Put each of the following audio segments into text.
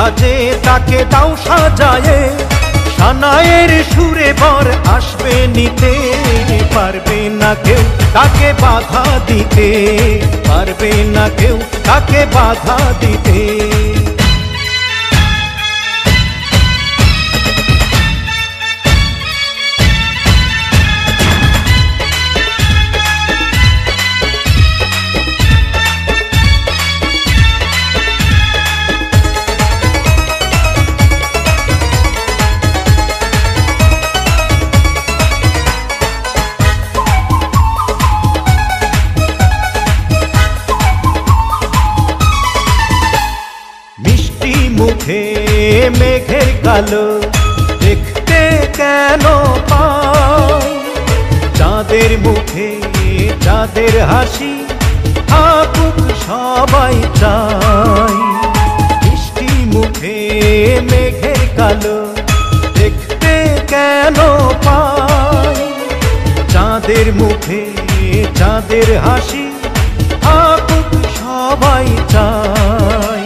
সাজে তাকে দাও সাজায়ে, সানায়ের সুরে বর আসবে নিতে। পারবে না কেউ তাকে বাধা দিতে, পারবে না কেউ তাকে বাধা দিতে। মুখে মেঘের কালো দেখতে কেন পাই, চাঁদের মুখে চাঁদের হাসি থাকুক সবাই চাই। মিষ্টি মুখে মেঘের কালো দেখতে কেন পাই, চাঁদের মুখে চাঁদের হাসি থাকুক সবাই চাই।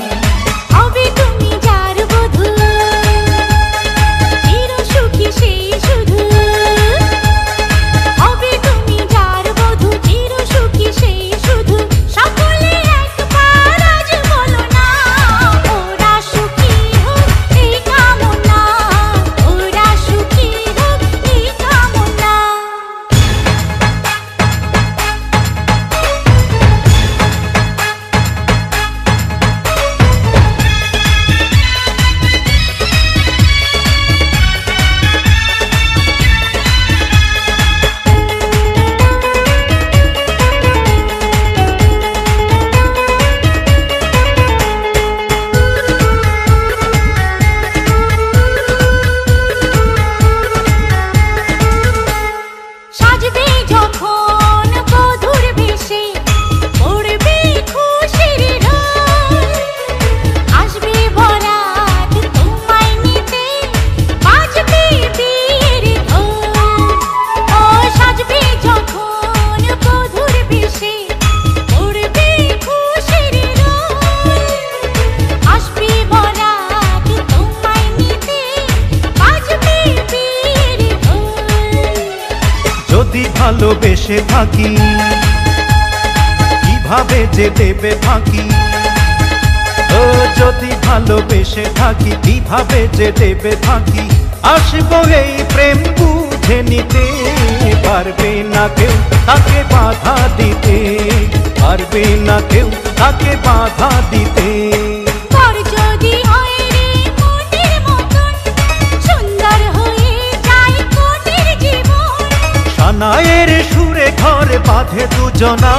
যদি ভালোবেসে থাকি কিভাবে যে দেবে ফাঁকি, ও যদি ভালোবেসে থাকি কিভাবে যে দেবে ফাঁকি। আসবো এই প্রেম বুঝে নিতে, পারবে না কেউ তাকে বাধা দিতে, পারবে না কেউ তাকে বাধা দিতে। সানায়ের সুরে ঘর বাঁধে দুজনা।